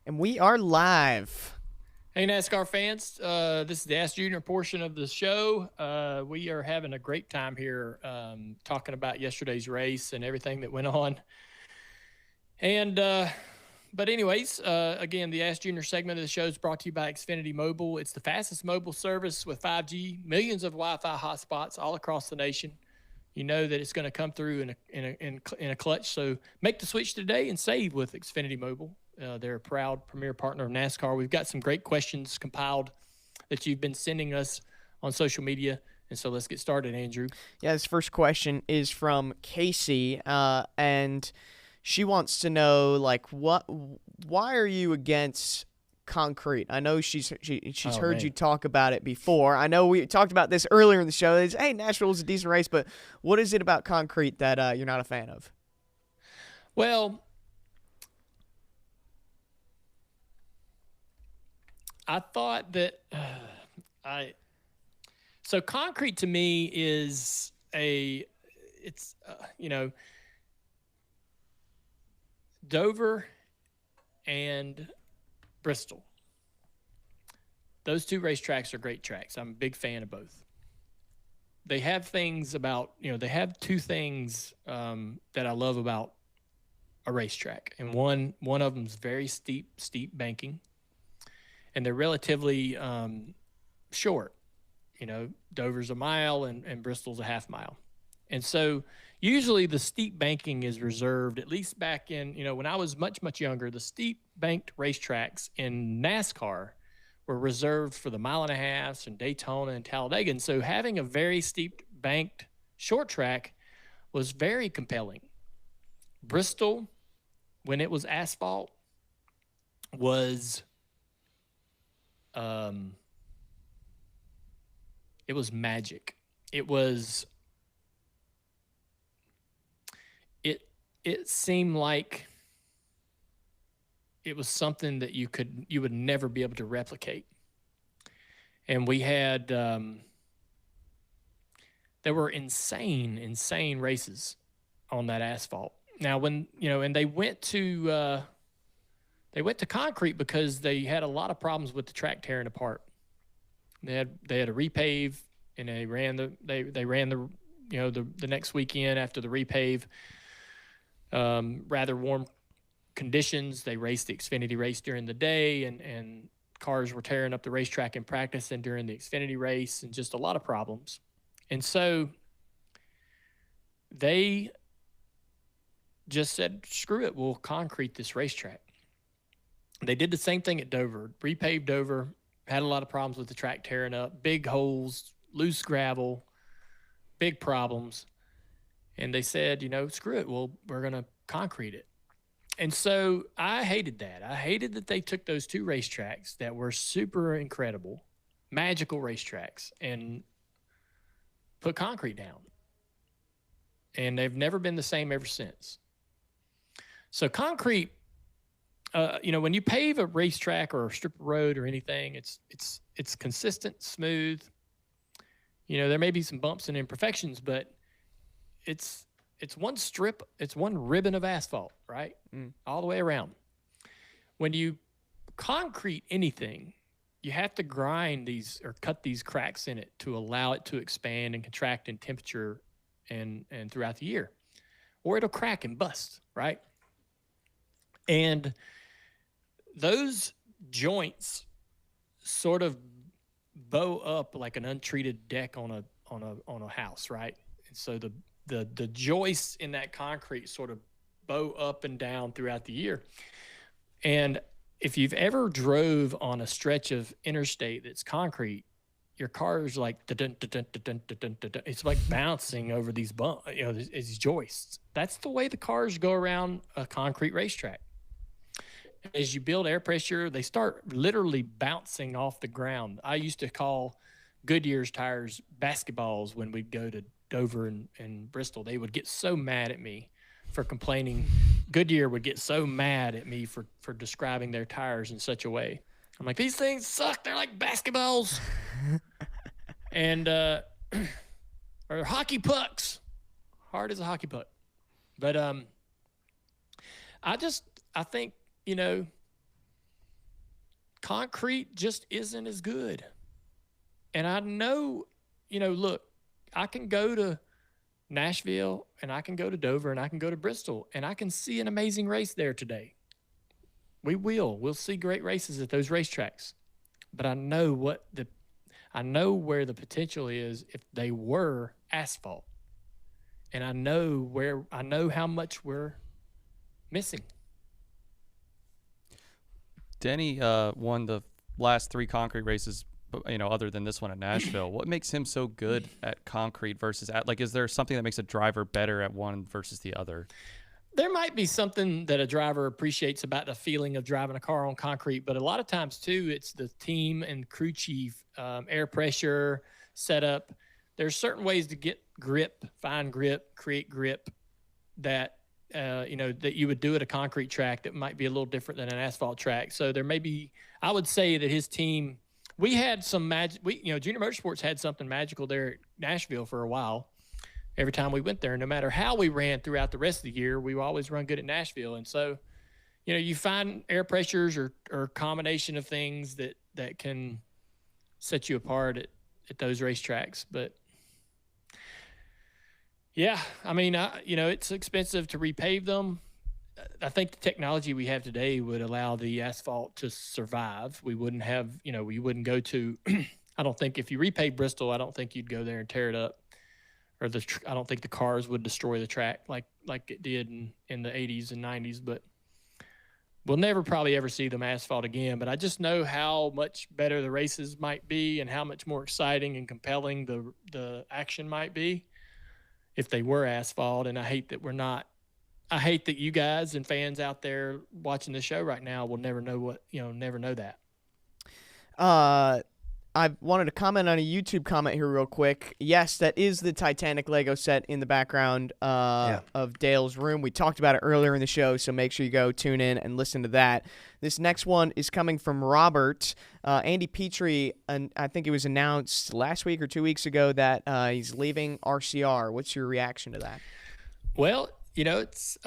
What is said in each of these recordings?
And we are live. Hey, NASCAR fans. This is the Ask Junior portion of the show. We are having a great time here talking about yesterday's race and everything that went on. And, but anyways, again, the Ask Junior segment of the show is brought to you by Xfinity Mobile. It's the fastest mobile service with 5G, millions of Wi-Fi hotspots all across the nation. You know that it's going to come through in a clutch. So make the switch today and save with Xfinity Mobile. They're a proud premier partner of NASCAR. We've got some great questions compiled that you've been sending us on social media. And so let's get started, Andrew. Yeah, this first question is from Casey, and she wants to know, why are you against concrete? I know she's heard you talk about it before. I know we talked about this earlier in the show. It's, hey, Nashville's a decent race, but what is it about concrete that you're not a fan of? Well, I thought that so concrete to me is Dover and Bristol. Those two racetracks are great tracks. I'm a big fan of both. They have things about, they have two things that I love about a racetrack. And one of them is very steep banking. And they're relatively short. Dover's a mile and Bristol's a half mile. And so usually the steep banking is reserved, at least back in, when I was much, much younger, the steep banked racetracks in NASCAR were reserved for the mile and a half and Daytona and Talladega. And so having a very steep banked short track was very compelling. Bristol, when it was asphalt, was it was magic. It seemed like it was something that you would never be able to replicate. And we had there were insane races on that asphalt. Now when and they went to concrete because they had a lot of problems with the track tearing apart. They had a repave, and they ran the next weekend after the repave. Rather warm conditions. They raced the Xfinity race during the day, and cars were tearing up the racetrack in practice and during the Xfinity race, and just a lot of problems. And so they just said, screw it, we'll concrete this racetrack. They did the same thing at Dover, repaved Dover, had a lot of problems with the track tearing up, big holes, loose gravel, big problems. And they said, screw it, we're going to concrete it. And so I hated that. I hated that they took those two racetracks that were super incredible, magical racetracks, and put concrete down. And they've never been the same ever since. So concrete, when you pave a racetrack or a strip of road or anything, it's consistent, smooth. There may be some bumps and imperfections, but it's one strip, it's one ribbon of asphalt, right? All the way around. When you concrete anything, you have to grind these or cut these cracks in it to allow it to expand and contract in temperature and throughout the year, or it'll crack and bust, right? And those joints sort of bow up like an untreated deck on a house, right? And so the joists in that concrete sort of bow up and down throughout the year. And if you've ever drove on a stretch of interstate that's concrete, your car is like it's like bouncing over these these joists. That's the way the cars go around a concrete racetrack. As you build air pressure, they start literally bouncing off the ground. I used to call Goodyear's tires basketballs when we'd go to Dover and Bristol. They would get so mad at me for complaining. Goodyear would get so mad at me for describing their tires in such a way. I'm like, these things suck. They're like basketballs. And or hockey pucks. Hard as a hockey puck. But I think, concrete just isn't as good. And I know, look, I can go to Nashville and I can go to Dover and I can go to Bristol and I can see an amazing race there today. We'll see great races at those racetracks. But I know where the potential is if they were asphalt. And I know how much we're missing. Denny won the last 3 concrete races, other than this one at Nashville. What makes him so good at concrete versus is there something that makes a driver better at one versus the other? There might be something that a driver appreciates about the feeling of driving a car on concrete, but a lot of times too, it's the team and crew chief, air pressure, setup. There's certain ways to get grip, find grip, create grip that that you would do at a concrete track that might be a little different than an asphalt track. So there may be, I would say that his team, we had some magic. Junior Motorsports had something magical there at Nashville for a while. Every time we went there, no matter how we ran throughout the rest of the year, we would always run good at Nashville. And so, you find air pressures or combination of things that can set you apart at those racetracks. But yeah, I mean, it's expensive to repave them. I think the technology we have today would allow the asphalt to survive. We wouldn't have, we wouldn't go to, I don't think if you repave Bristol, I don't think you'd go there and tear it up. Or I don't think the cars would destroy the track like it did in the 80s and 90s. But we'll never probably ever see them asphalt again. But I just know how much better the races might be and how much more exciting and compelling the action might be if they were asphalt. And I hate that we're not. I hate that you guys and fans out there watching the show right now will never know never know that. I wanted to comment on a YouTube comment here real quick. Yes, that is the Titanic Lego set in the background of Dale's room. We talked about it earlier in the show, so make sure you go tune in and listen to that. This next one is coming from Robert. Andy Petree, and I think it was announced last week or 2 weeks ago that he's leaving RCR. What's your reaction to that? Well, it's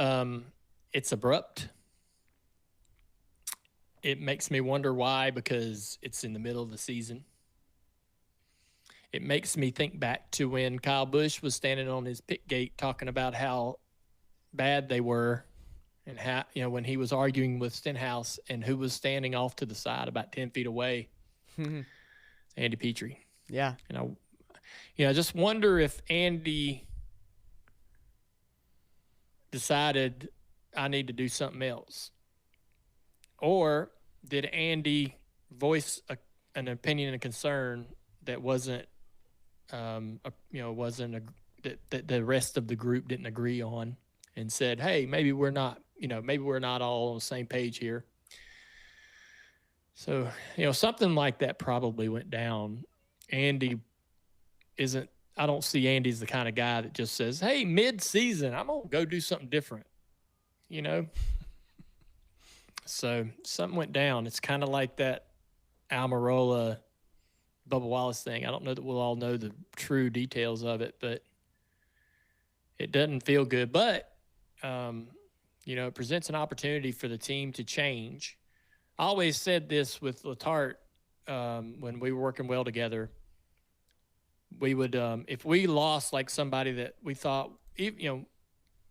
abrupt. It makes me wonder why, because it's in the middle of the season. It makes me think back to when Kyle Busch was standing on his pit gate talking about how bad they were and how, when he was arguing with Stenhouse and who was standing off to the side about 10 feet away. Andy Petree. Yeah. I just wonder if Andy decided I need to do something else. Or did Andy voice an opinion and concern that wasn't, that the rest of the group didn't agree on, and said, "Hey, maybe we're not all on the same page here." So, something like that probably went down. Andy isn't. I don't see Andy as the kind of guy that just says, "Hey, mid-season, I'm gonna go do something different," So something went down. It's kind of like that Almirola, Bubba Wallace thing. I don't know that we'll all know the true details of it, but it doesn't feel good. But, it presents an opportunity for the team to change. I always said this with Letarte when we were working well together. We would, if we lost like somebody that we thought,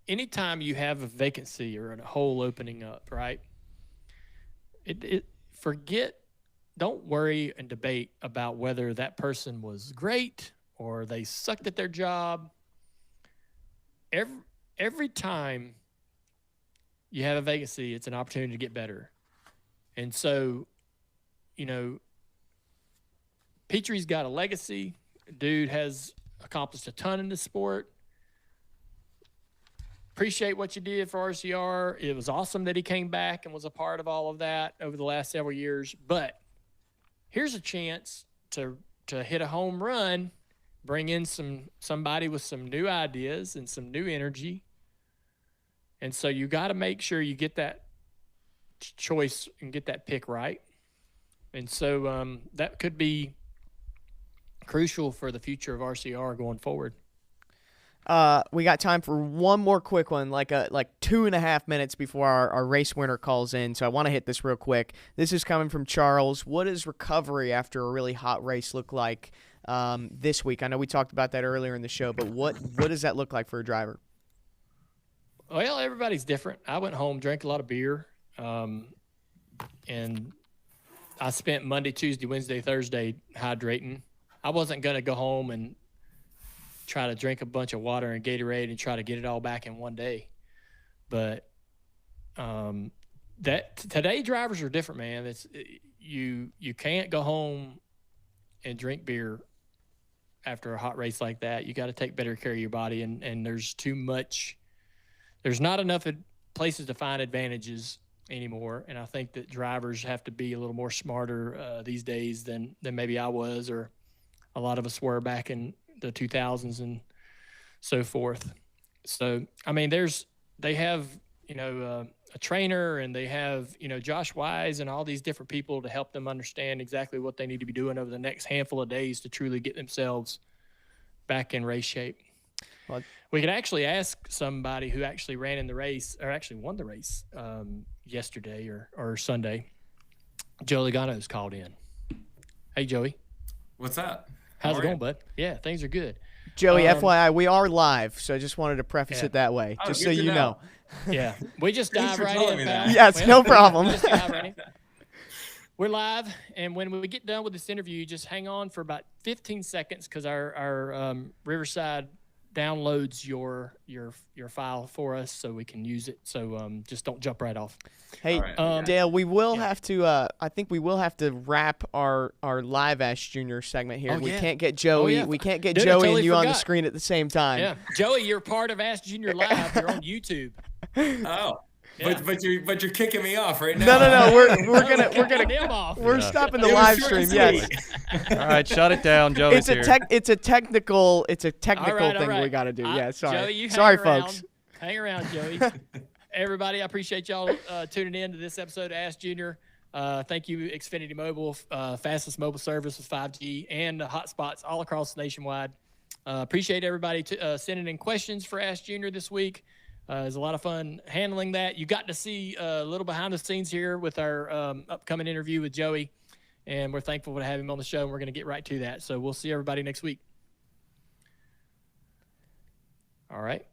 anytime you have a vacancy or a hole opening up, right? Don't worry and debate about whether that person was great or they sucked at their job. Every time you have a vacancy, it's an opportunity to get better. And so, Petree's got a legacy. Dude has accomplished a ton in the sport. Appreciate what you did for RCR. It was awesome that he came back and was a part of all of that over the last several years. But here's a chance to hit a home run, bring in somebody with some new ideas and some new energy. And so you got to make sure you get that choice and get that pick right. And so that could be crucial for the future of RCR going forward. We got time for one more quick one, like 2.5 minutes before our race winner calls in. So I want to hit this real quick. This is coming from Charles. What does recovery after a really hot race look like this week? I know we talked about that earlier in the show, but what does that look like for a driver? Well, everybody's different. I went home, drank a lot of beer, and I spent Monday, Tuesday, Wednesday, Thursday hydrating. I wasn't going to go home and try to drink a bunch of water and Gatorade and try to get it all back in one day. But today drivers are different, man. You can't go home and drink beer after a hot race like that. You got to take better care of your body, and there's not enough places to find advantages anymore. And I think that drivers have to be a little more smarter these days than maybe I was, or a lot of us were back in the 2000s and so forth. So, I mean, they have, a trainer, and they have, Josh Wise and all these different people to help them understand exactly what they need to be doing over the next handful of days to truly get themselves back in race shape. Well, we could actually ask somebody who actually ran in the race, or actually won the race yesterday or Sunday. Joey Logano's called in. Hey, Joey. What's up? How's it going, bud? Yeah, things are good. Joey, FYI, we are live, so I just wanted to preface it that way, just so you know. Yeah, we just dive right in. Yes, no problem. We're live, and when we get done with this interview, just hang on for about 15 seconds because our Riverside downloads your file for us so we can use it. So just don't jump right off. Hey, Dale, we will have to. I think we will have to wrap our live Ash Jr. segment here. We can't get Joey. We can't get Joey and you on the screen at the same time. Yeah, Joey, you're part of Ash Jr. Live. You're on YouTube. Oh. Yeah. But you're kicking me off right now. No. We're stopping the live stream. Yes. All right, shut it down, Joey. It's a technical thing we got to do. Yeah, sorry. Sorry, folks. Hang around, Joey. Everybody, I appreciate y'all tuning in to this episode of Ask Junior. Thank you, Xfinity Mobile, fastest mobile service with 5G and hotspots all across nationwide. Appreciate everybody sending in questions for Ask Junior this week. It was a lot of fun handling that. You got to see a little behind the scenes here with our upcoming interview with Joey, and we're thankful to have him on the show, and we're going to get right to that. So we'll see everybody next week. All right.